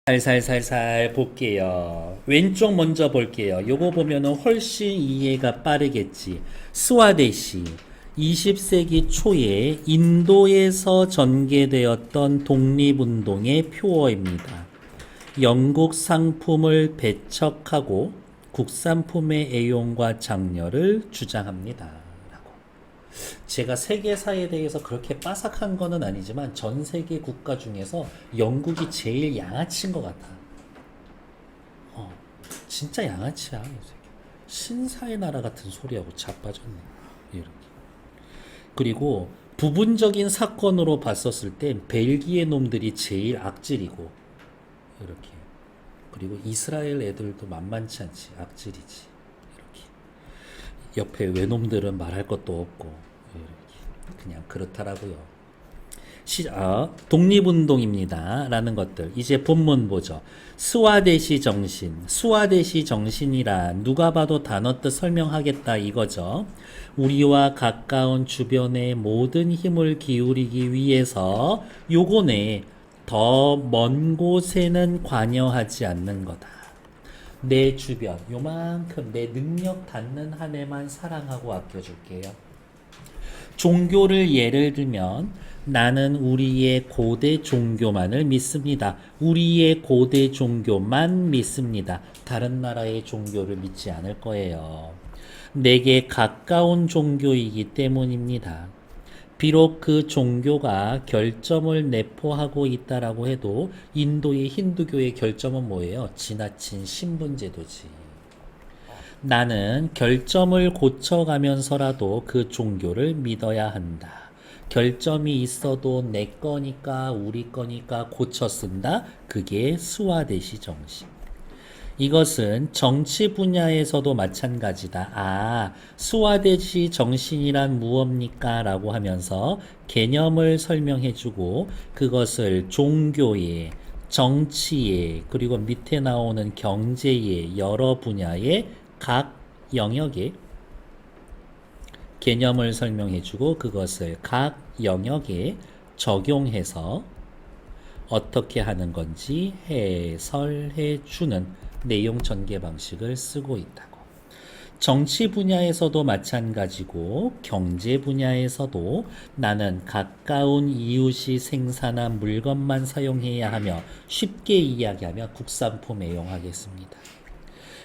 살살살살 볼게요. 왼쪽 먼저 볼게요. 요거 보면은 훨씬 이해가 빠르겠지. 스와데시. 20세기 초에 인도에서 전개되었던 독립운동의 표어입니다. 영국 상품을 배척하고 국산품의 애용과 장려를 주장합니다. 라고. 제가 세계사에 대해서 그렇게 빠삭한 거는 아니지만 전 세계 국가 중에서 영국이 제일 양아치인 것 같아. 진짜 양아치야. 이 새끼. 신사의 나라 같은 소리하고 자빠졌네. 이렇게. 그리고 부분적인 사건으로 봤었을 땐 벨기에 놈들이 제일 악질이고 이렇게. 그리고 이스라엘 애들도 만만치 않지. 악질이지. 이렇게. 옆에 외놈들은 말할 것도 없고 이렇게. 그냥 그렇더라고요. 독립운동입니다. 라는 것들. 이제 본문 보죠. 스와데시 정신. 스와데시 정신이라 누가 봐도 단어 뜻 설명하겠다 이거죠. 우리와 가까운 주변의 모든 힘을 기울이기 위해서 요거네. 더 먼 곳에는 관여하지 않는 거다. 내 주변, 요만큼 내 능력 닿는 한에만 사랑하고 아껴줄게요. 종교를 예를 들면 나는 우리의 고대 종교만을 믿습니다. 우리의 고대 종교만 믿습니다. 다른 나라의 종교를 믿지 않을 거예요. 내게 가까운 종교이기 때문입니다. 비록 그 종교가 결점을 내포하고 있다라고 해도 인도의 힌두교의 결점은 뭐예요? 지나친 신분제도지. 나는 결점을 고쳐가면서라도 그 종교를 믿어야 한다. 결점이 있어도 내 거니까 우리 거니까 고쳐 쓴다. 그게 스와데시 정신. 이것은 정치 분야에서도 마찬가지다. 스와데시 정신이란 무엇입니까? 라고 하면서 개념을 설명해주고 그것을 종교에, 정치에, 그리고 밑에 나오는 경제의 여러 분야의 각 영역에 개념을 설명해주고 그것을 각 영역에 적용해서 어떻게 하는 건지 해설해주는 내용 전개 방식을 쓰고 있다고. 정치 분야에서도 마찬가지고 경제 분야에서도 나는 가까운 이웃이 생산한 물건만 사용해야 하며 쉽게 이야기하며 국산품 애용하겠습니다.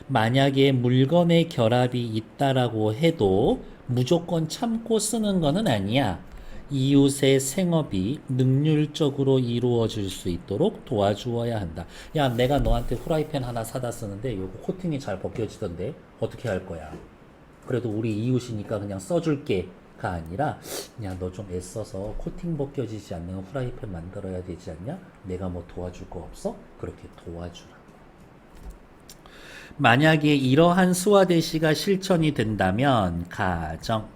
만약에 물건의 결합이 있다라고 해도 무조건 참고 쓰는 거는 아니야. 이웃의 생업이 능률적으로 이루어질 수 있도록 도와주어야 한다. 야, 내가 너한테 후라이팬 하나 사다 쓰는데 요거 코팅이 잘 벗겨지던데 어떻게 할 거야? 그래도 우리 이웃이니까 그냥 써줄게가 아니라 야, 너 좀 애써서 코팅 벗겨지지 않는 후라이팬 만들어야 되지 않냐? 내가 뭐 도와줄 거 없어? 그렇게 도와주라. 만약에 이러한 스와데시가 실천이 된다면 가정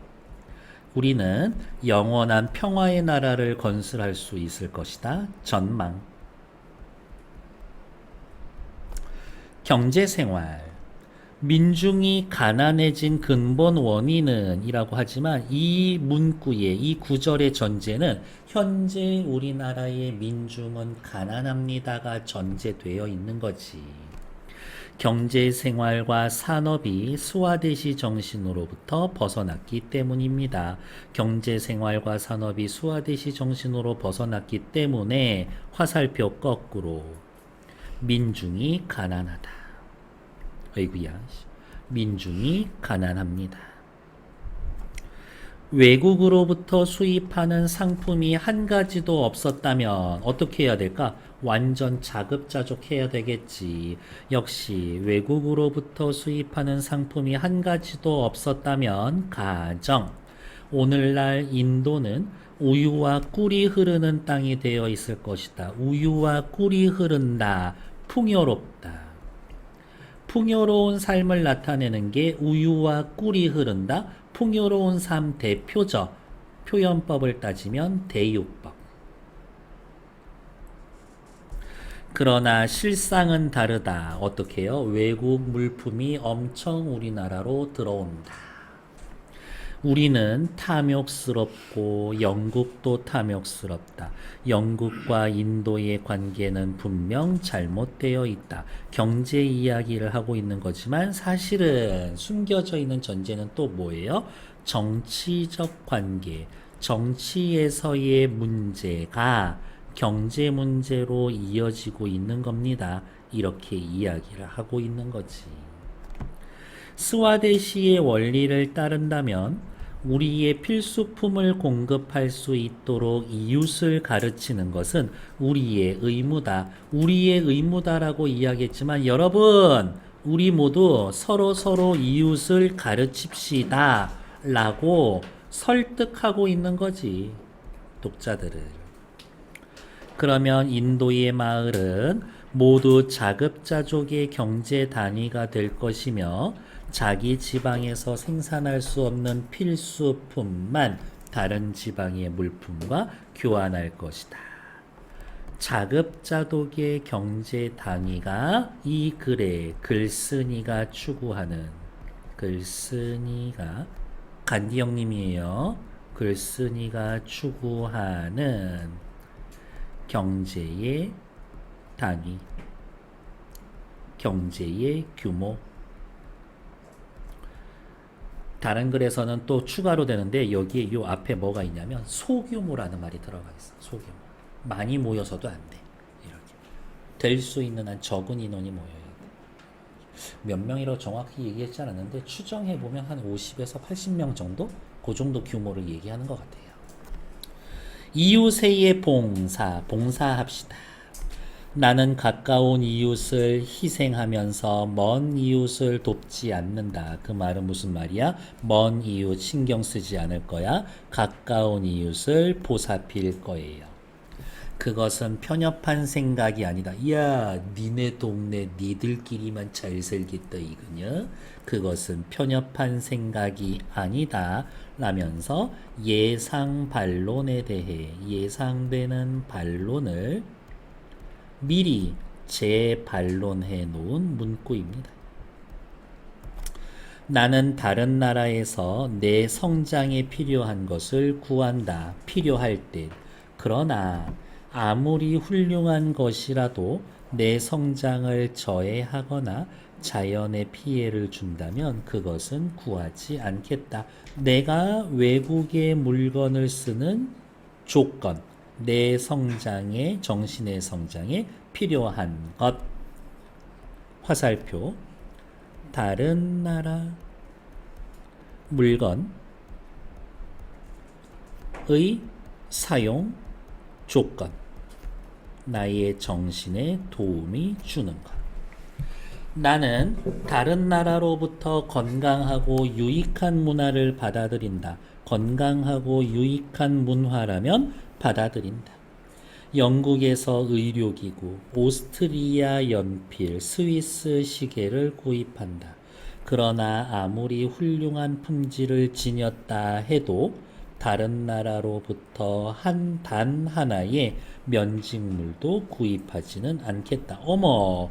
우리는 영원한 평화의 나라를 건설할 수 있을 것이다. 전망. 경제생활. 민중이 가난해진 근본 원인은 이라고 하지만 이 문구의 이 구절의 전제는 현재 우리나라의 민중은 가난합니다가 전제되어 있는 거지. 경제생활과 산업이 스와데시 정신으로부터 벗어났기 때문입니다. 경제생활과 산업이 스와데시 정신으로 벗어났기 때문에 화살표 거꾸로 민중이 가난하다. 어이구야. 민중이 가난합니다. 외국으로부터 수입하는 상품이 한 가지도 없었다면 어떻게 해야 될까? 완전 자급자족해야 되겠지. 역시 외국으로부터 수입하는 상품이 한 가지도 없었다면 가정 오늘날 인도는 우유와 꿀이 흐르는 땅이 되어 있을 것이다. 우유와 꿀이 흐른다. 풍요롭다. 풍요로운 삶을 나타내는 게 우유와 꿀이 흐른다. 풍요로운 삶 대표적 표현법을 따지면 대유법. 그러나 실상은 다르다. 어떻게 해요? 외국 물품이 엄청 우리나라로 들어온다. 우리는 탐욕스럽고 영국도 탐욕스럽다. 영국과 인도의 관계는 분명 잘못되어 있다. 경제 이야기를 하고 있는 거지만 사실은 숨겨져 있는 전제는 또 뭐예요? 정치적 관계. 정치에서의 문제가 경제 문제로 이어지고 있는 겁니다. 이렇게 이야기를 하고 있는 거지. 스와데시의 원리를 따른다면 우리의 필수품을 공급할 수 있도록 이웃을 가르치는 것은 우리의 의무다. 우리의 의무다라고 이야기했지만 여러분, 우리 모두 서로 이웃을 가르칩시다 라고 설득하고 있는 거지, 독자들을. 그러면 인도의 마을은 모두 자급자족의 경제 단위가 될 것이며 자기 지방에서 생산할 수 없는 필수품만 다른 지방의 물품과 교환할 것이다. 자급자족의 경제 단위가 이 글에 글쓴이가 추구하는, 글쓴이가 간디 형님이에요. 글쓴이가 추구하는 경제의 단위, 경제의 규모. 다른 글에서는 또 추가로 되는데 여기에 요 앞에 뭐가 있냐면 소규모라는 말이 들어가 있어. 소규모. 많이 모여서도 안 돼. 이렇게. 될 수 있는 한 적은 인원이 모여야 돼. 몇 명이라고 정확히 얘기했지 않았는데 추정해보면 한 50에서 80명 정도? 그 정도 규모를 얘기하는 것 같아요. 이웃의 봉사합시다. 나는 가까운 이웃을 희생하면서 먼 이웃을 돕지 않는다. 그 말은 무슨 말이야? 먼 이웃 신경 쓰지 않을 거야. 가까운 이웃을 보살필 거예요. 그것은 편협한 생각이 아니다. 야, 니네 동네 니들끼리만 잘 살겠다 이거냐? 그것은 편협한 생각이 아니다. 라면서 예상 반론에 대해 예상되는 반론을 미리 재반론해 놓은 문구입니다. 나는 다른 나라에서 내 성장에 필요한 것을 구한다. 필요할 때. 그러나 아무리 훌륭한 것이라도 내 성장을 저해하거나 자연에 피해를 준다면 그것은 구하지 않겠다. 내가 외국의 물건을 쓰는 조건, 내 성장에, 정신의 성장에 필요한 것. 화살표. 다른 나라 물건의 사용 조건. 나의 정신에 도움이 주는 것. 나는 다른 나라로부터 건강하고 유익한 문화를 받아들인다. 건강하고 유익한 문화라면 받아들인다. 영국에서 의료기구, 오스트리아 연필, 스위스 시계를 구입한다. 그러나 아무리 훌륭한 품질을 지녔다 해도 다른 나라로부터 단 하나의 면직물도 구입하지는 않겠다. 어머,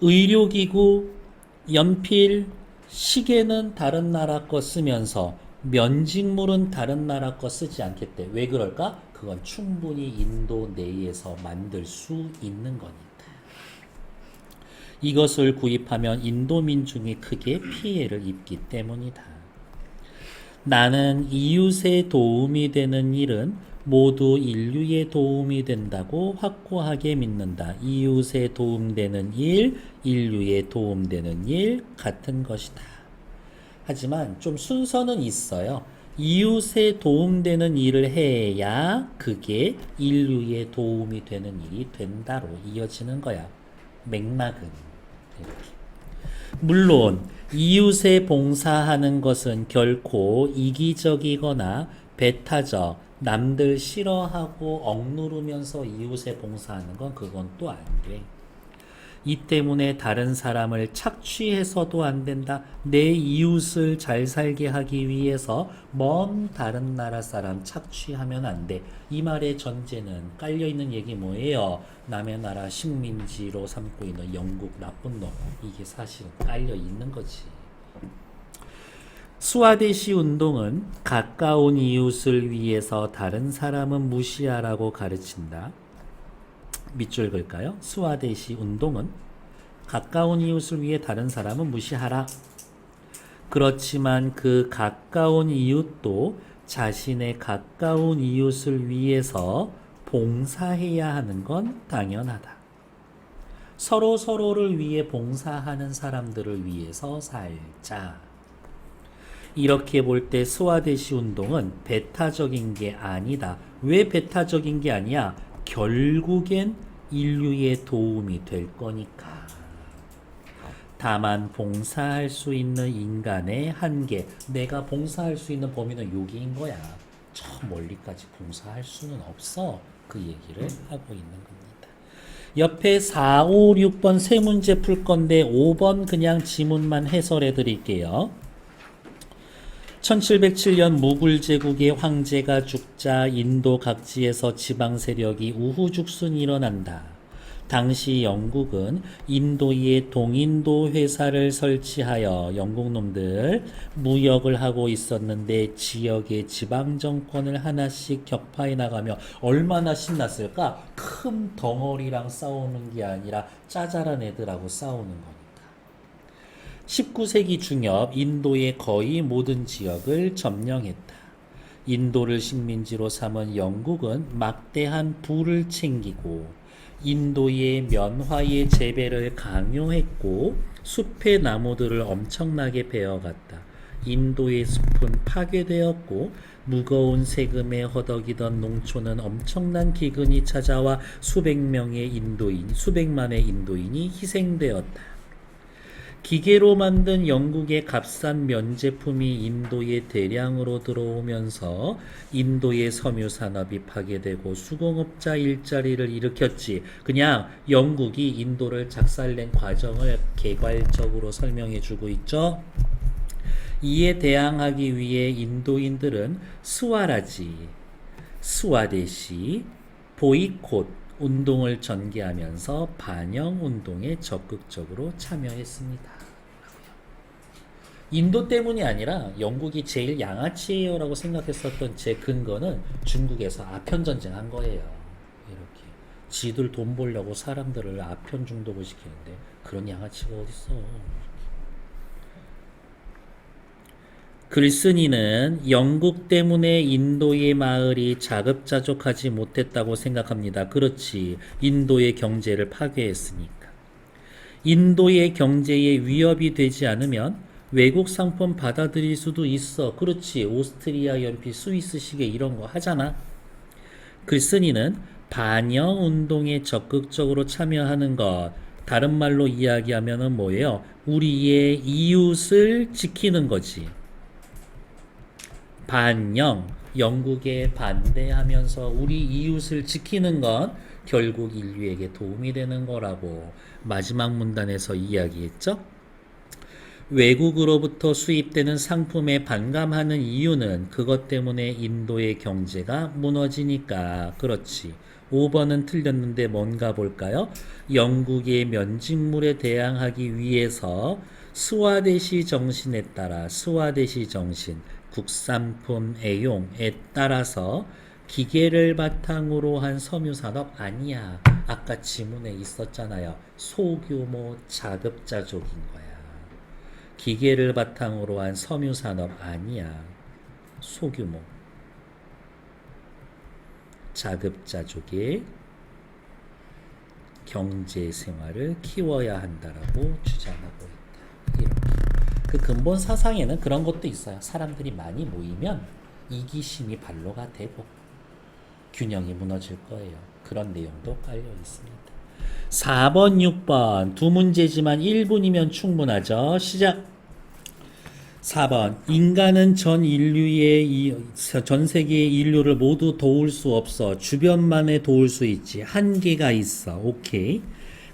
의료기구, 연필, 시계는 다른 나라 거 쓰면서 면직물은 다른 나라 거 쓰지 않겠대. 왜 그럴까? 그건 충분히 인도 내에서 만들 수 있는 거니까. 이것을 구입하면 인도 민중이 크게 피해를 입기 때문이다. 나는 이웃에 도움이 되는 일은 모두 인류에 도움이 된다고 확고하게 믿는다. 이웃에 도움되는 일, 인류에 도움되는 일 같은 것이다. 하지만 좀 순서는 있어요. 이웃에 도움되는 일을 해야 그게 인류에 도움이 되는 일이 된다로 이어지는 거야. 맥락은 이렇게. 물론 이웃에 봉사하는 것은 결코 이기적이거나 배타적, 남들 싫어하고 억누르면서 이웃에 봉사하는 건 그건 또 안 돼. 이 때문에 다른 사람을 착취해서도 안 된다. 내 이웃을 잘 살게 하기 위해서 먼 다른 나라 사람 착취하면 안 돼. 이 말의 전제는 깔려있는 얘기 뭐예요? 남의 나라 식민지로 삼고 있는 영국 나쁜 놈. 이게 사실은 깔려있는 거지. 스와데시 운동은 가까운 이웃을 위해서 다른 사람은 무시하라고 가르친다. 밑줄 글까요? 스와데시 운동은 가까운 이웃을 위해 다른 사람은 무시하라. 그렇지만 그 가까운 이웃도 자신의 가까운 이웃을 위해서 봉사해야 하는 건 당연하다. 서로 서로를 위해 봉사하는 사람들을 위해서 살자. 이렇게 볼 때 스와데시 운동은 배타적인 게 아니다. 왜 배타적인 게 아니야? 결국엔 인류에 도움이 될 거니까. 다만 봉사할 수 있는 인간의 한계, 내가 봉사할 수 있는 범위는 여기인 거야. 저 멀리까지 봉사할 수는 없어. 그 얘기를 하고 있는 겁니다. 옆에 4, 5, 6번 세 문제 풀 건데 5번 그냥 지문만 해설해 드릴게요. 1707년 무굴 제국의 황제가 죽자 인도 각지에서 지방 세력이 우후죽순 일어난다. 당시 영국은 인도에 동인도 회사를 설치하여 영국 놈들 무역을 하고 있었는데 지역의 지방 정권을 하나씩 격파해 나가며 얼마나 신났을까? 큰 덩어리랑 싸우는 게 아니라 짜잘한 애들하고 싸우는 거니까. 19세기 중엽 인도의 거의 모든 지역을 점령했다. 인도를 식민지로 삼은 영국은 막대한 부를 챙기고 인도의 면화의 재배를 강요했고 숲의 나무들을 엄청나게 베어갔다. 인도의 숲은 파괴되었고 무거운 세금에 허덕이던 농촌은 엄청난 기근이 찾아와 수백만의 인도인이 희생되었다. 기계로 만든 영국의 값싼 면제품이 인도에 대량으로 들어오면서 인도의 섬유 산업이 파괴되고 수공업자 일자리를 일으켰지. 그냥 영국이 인도를 작살낸 과정을 개괄적으로 설명해 주고 있죠. 이에 대항하기 위해 인도인들은 스와라지, 스와데시, 보이콧 운동을 전개하면서 반영 운동에 적극적으로 참여했습니다. 인도 때문이 아니라 영국이 제일 양아치예요라고 생각했었던 제 근거는 중국에서 아편 전쟁한 거예요. 이렇게 지들 돈 벌려고 사람들을 아편 중독을 시키는데 그런 양아치가 어딨어. 글쓴이는 영국 때문에 인도의 마을이 자급자족하지 못했다고 생각합니다. 그렇지. 인도의 경제를 파괴했으니까. 인도의 경제에 위협이 되지 않으면 외국 상품 받아들일 수도 있어. 그렇지. 오스트리아 연필, 스위스 시계 이런 거 하잖아. 글쓴이는 반영 운동에 적극적으로 참여하는 것. 다른 말로 이야기하면 뭐예요? 우리의 이웃을 지키는 거지. 반영, 영국에 반대하면서 우리 이웃을 지키는 건 결국 인류에게 도움이 되는 거라고 마지막 문단에서 이야기했죠. 외국으로부터 수입되는 상품에 반감하는 이유는 그것 때문에 인도의 경제가 무너지니까. 그렇지. 5번은 틀렸는데 뭔가 볼까요? 영국의 면직물에 대항하기 위해서 스와데시 정신에 따라 스와데시 정신, 국산품 애용에 따라서 기계를 바탕으로 한 섬유산업 아니야. 아까 지문에 있었잖아요. 소규모 자급자족인 거야. 기계를 바탕으로 한 섬유산업 아니야. 소규모 자급자족의 경제생활을 키워야 한다라고 주장하고 있다. 이렇게. 그 근본 사상에는 그런 것도 있어요. 사람들이 많이 모이면 이기심이 발로가 되고 균형이 무너질 거예요. 그런 내용도 깔려 있습니다. 4번, 6번 두 문제지만 1분이면 충분하죠. 시작. 4번 인간은 전 세계의 인류를 모두 도울 수 없어. 주변만에 도울 수 있지. 한계가 있어. 오케이.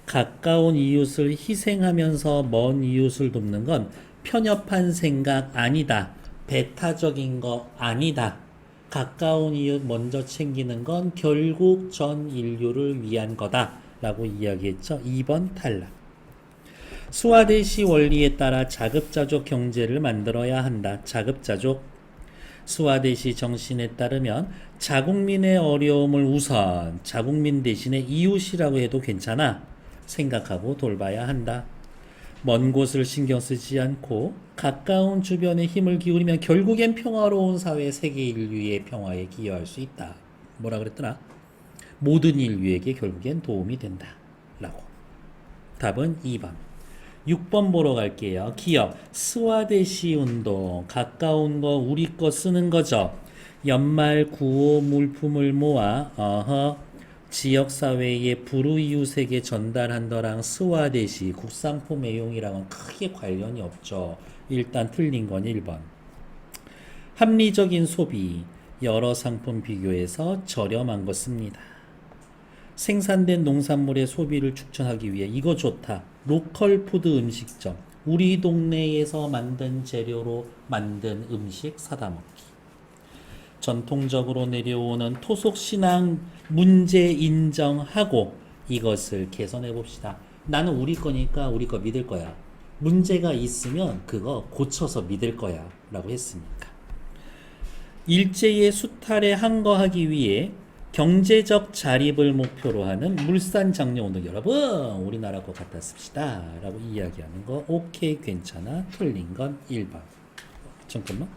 가까운 이웃을 희생하면서 먼 이웃을 돕는 건 편협한 생각 아니다. 배타적인 거 아니다. 가까운 이웃 먼저 챙기는 건 결국 전 인류를 위한 거다 라고 이야기했죠. 2번 탈락. 수화대시 원리에 따라 자급자족 경제를 만들어야 한다. 자급자족. 수화대시 정신에 따르면 자국민의 어려움을 우선 자국민 대신에 이웃이라고 해도 괜찮아. 생각하고 돌봐야 한다. 먼 곳을 신경 쓰지 않고 가까운 주변에 힘을 기울이면 결국엔 평화로운 사회 세계 인류의 평화에 기여할 수 있다. 뭐라 그랬더라? 모든 인류에게 결국엔 도움이 된다. 라고. 답은 2번. 6번 보러 갈게요. 기업, 스와데시 운동, 가까운 거 우리 거 쓰는 거죠. 연말 구호 물품을 모아 지역사회의 불우이웃에게 전달한다랑 스와데시 국산품 애용이랑은 크게 관련이 없죠. 일단 틀린 건 1번. 합리적인 소비, 여러 상품 비교해서 저렴한 거 씁니다. 생산된 농산물의 소비를 추천하기 위해 이거 좋다. 로컬 푸드 음식점. 우리 동네에서 만든 재료로 만든 음식 사다 먹기. 전통적으로 내려오는 토속 신앙 문제 인정하고 이것을 개선해 봅시다. 나는 우리 거니까 우리 거 믿을 거야. 문제가 있으면 그거 고쳐서 믿을 거야. 라고 했으니까. 일제의 수탈에 항거하기 위해 경제적 자립을 목표로 하는 물산장려운동. 여러분 우리나라 거 갖다 씁시다 라고 이야기하는 거. 오케이 괜찮아. 틀린 건 1번. 잠깐만.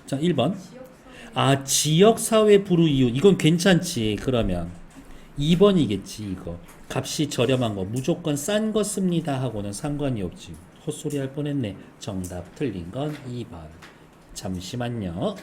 자 1번. 아 지역사회 불우이웃. 이건 괜찮지. 그러면 2번이겠지. 이거 값이 저렴한 거 무조건 싼 거 씁니다 하고는 상관이 없지. 헛소리 할 뻔했네. 정답 틀린 건 2번. 잠시만요.